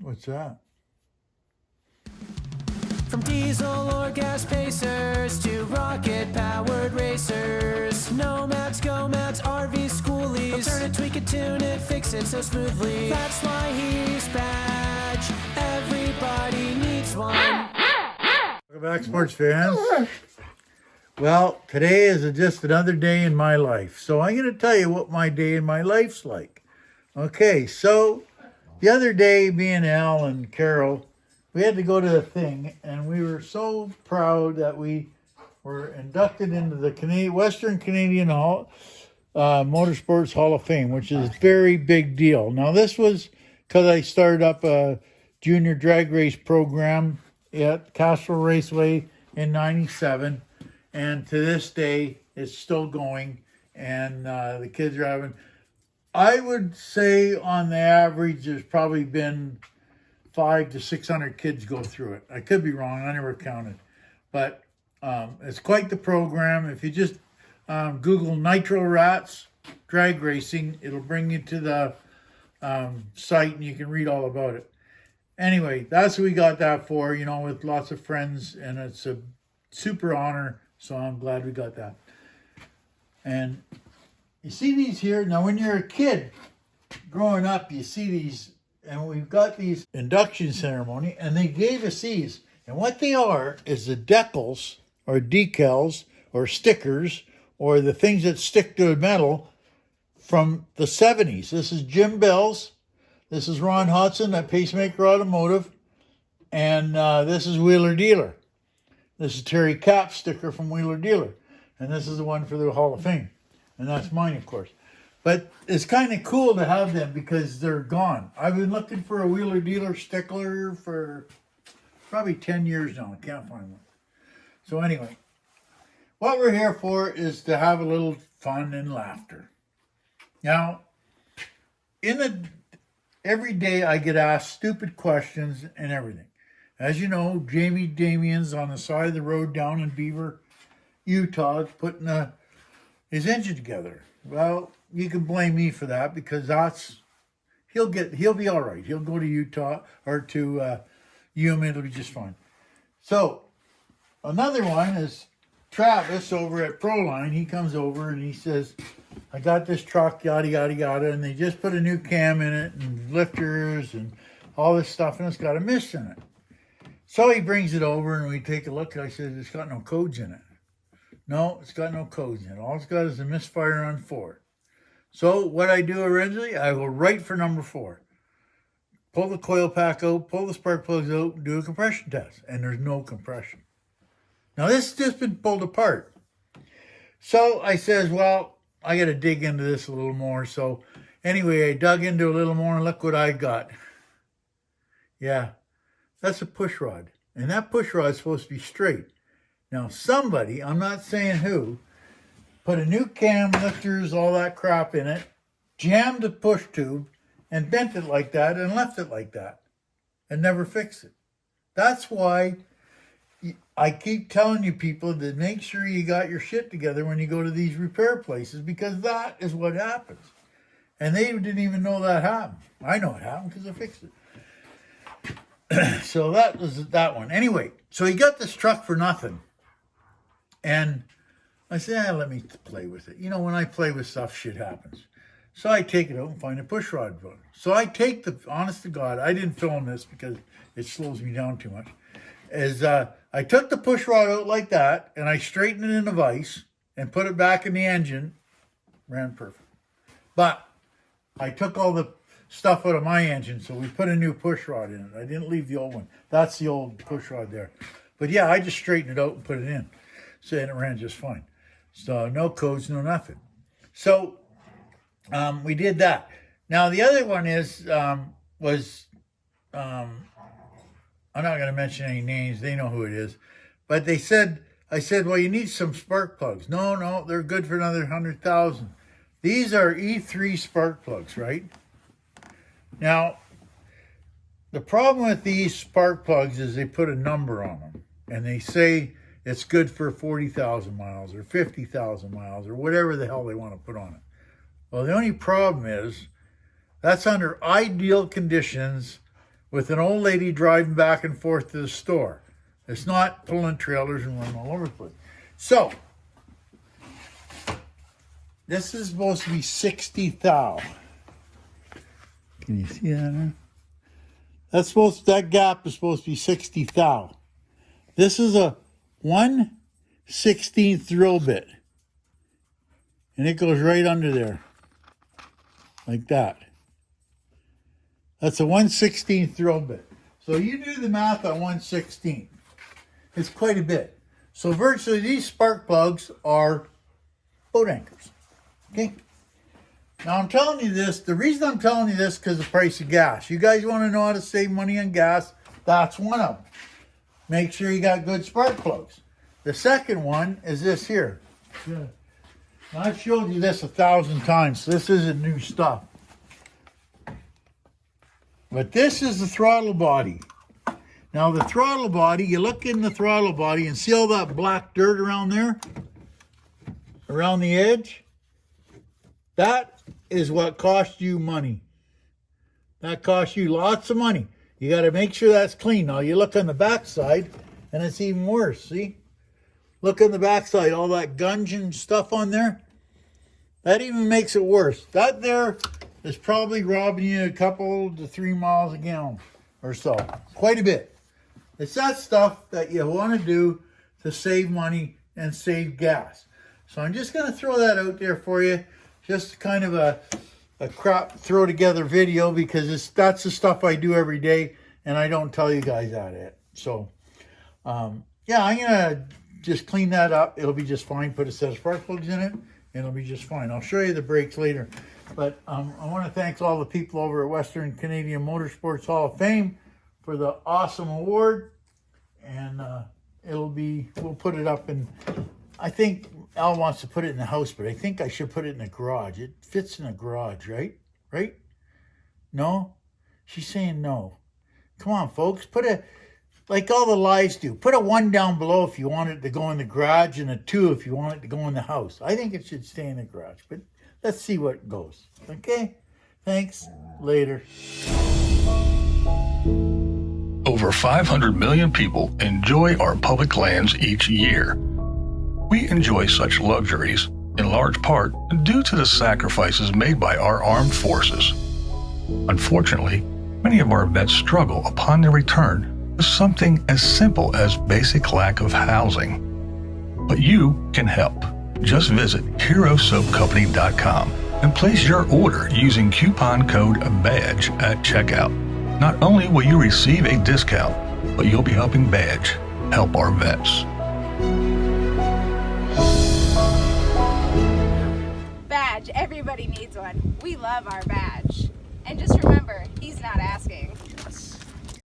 What's that? From diesel or gas pacers to rocket-powered racers, Nomads, GoMads, RVs, schoolies, he'll turn it, tweak it, tune it, fix it so smoothly. That's why he's Badge. Everybody needs one. Welcome back, sports fans. Well, today is just another day in my life. So I'm going to tell you what my day in my life's like. Okay, so the other day, me and Al and Carol, we had to go to a thing, and we were so proud that we were inducted into the Western Canadian Motorsports Hall of Fame, which is a very big deal. Now, this was because I started up a junior drag race program at Castle Raceway in '97, and to this day, it's still going, and the kids are having... I would say on the average, there's probably been 500 to 600 kids go through it. I could be wrong. I never counted. But it's quite the program. If you just Google Nitro Rats drag racing, it'll bring you to the site and you can read all about it. Anyway, that's what we got that for, you know, with lots of friends. And it's a super honor. So I'm glad we got that. And you see these here. Now, when you're a kid growing up, you see these, and we've got these induction ceremony, and they gave us these. And what they are is the decals or decals or stickers or the things that stick to the metal from the 70s. This is Jim Bell's. This is Ron Hudson at Pacemaker Automotive. And this is Wheeler Dealer. This is Terry Cap's sticker from Wheeler Dealer. And this is the one for the Hall of Fame. And that's mine, of course. But it's kind of cool to have them because they're gone. I've been looking for a Wheeler Dealer sticker for probably 10 years now. I can't find one. So anyway, what we're here for is to have a little fun and laughter. Now, every day I get asked stupid questions and everything. As you know, Jamie Damien's on the side of the road down in Beaver, Utah, putting his engine together. Well, you can blame me for that because he'll be all right. He'll go to Utah or to Yuma. It'll be just fine. So another one is Travis over at Proline. He comes over and he says, I got this truck, yada, yada, yada, and they just put a new cam in it and lifters and all this stuff, and it's got a mist in it. So he brings it over and we take a look. I said, it's got no codes in it. No, it's got no codes in it. All it's got is a misfire on 4. So what I do originally, I go right for number 4. Pull the coil pack out, pull the spark plugs out, and do a compression test. And there's no compression. Now this has just been pulled apart. So I says, well, I got to dig into this a little more. So anyway, I dug into a little more and look what I got. Yeah, that's a push rod. And that push rod is supposed to be straight. Now, somebody, I'm not saying who, put a new cam, lifters, all that crap in it, jammed the push tube, and bent it like that and left it like that and never fixed it. That's why I keep telling you people to make sure you got your shit together when you go to these repair places because that is what happens. And they didn't even know that happened. I know it happened because I fixed it. So that was that one. Anyway, so he got this truck for nothing. And I said, let me play with it. You know, when I play with stuff, shit happens. So I take it out and find a push rod. So I take honest to God, I didn't film this because it slows me down too much. I took the push rod out like that, and I straightened it in a vise and put it back in the engine. Ran perfect. But I took all the stuff out of my engine, so we put a new push rod in it. I didn't leave the old one. That's the old push rod there. But yeah, I just straightened it out and put it in. So and it ran just fine. So no codes, no nothing. So we did that. Now the other one was I'm not going to mention any names. They know who it is. But I said, well, you need some spark plugs. No, they're good for another 100,000. These are E3 spark plugs, right? Now, the problem with these spark plugs is they put a number on them. And they say it's good for 40,000 miles or 50,000 miles or whatever the hell they want to put on it. Well, the only problem is that's under ideal conditions with an old lady driving back and forth to the store. It's not pulling trailers and running all over the place. So, this is supposed to be 60 thou. Can you see that? That gap is supposed to be 60 thou. This is a 1/16 drill bit. And it goes right under there. Like that. That's a 1/16 drill bit. So you do the math on 1/16. It's quite a bit. So virtually these spark plugs are boat anchors. Okay? Now I'm telling you this, the reason I'm telling you this because of the price of gas. You guys want to know how to save money on gas? That's one of them. Make sure you got good spark plugs. The second one is this here. Now, I've showed you this 1,000 times, so this isn't new stuff. But this is the throttle body. Now the throttle body, you look in the throttle body and see all that black dirt around there? Around the edge? That is what costs you money. That costs you lots of money. You got to make sure that's clean. Now you look on the back side and it's even worse, see? Look on the back side, all that gunge and stuff on there. That even makes it worse. That there is probably robbing you a couple to 3 miles a gallon or so. Quite a bit. It's that stuff that you want to do to save money and save gas. So I'm just going to throw that out there for you. Just kind of a crap throw together video because that's the stuff I do every day and I don't tell you guys that yet. So, yeah, I'm going to just clean that up. It'll be just fine. Put a set of spark plugs in it and it'll be just fine. I'll show you the brakes later. But I want to thank all the people over at Western Canadian Motorsports Hall of Fame for the awesome award. And we'll put it up in, I think Al wants to put it in the house, but I think I should put it in the garage. It fits in a garage, right? Right? No? She's saying no. Come on, folks. Like all the lies do. Put a 1 down below if you want it to go in the garage and a 2 if you want it to go in the house. I think it should stay in the garage, but let's see what goes. Okay? Thanks. Later. Over 500 million people enjoy our public lands each year. We enjoy such luxuries, in large part, due to the sacrifices made by our armed forces. Unfortunately, many of our vets struggle upon their return with something as simple as basic lack of housing. But you can help. Just visit HeroSoapCompany.com and place your order using coupon code BADGE at checkout. Not only will you receive a discount, but you'll be helping Badge help our vets. Badge, everybody needs one. We love our badge. And just remember, he's not asking. Yes.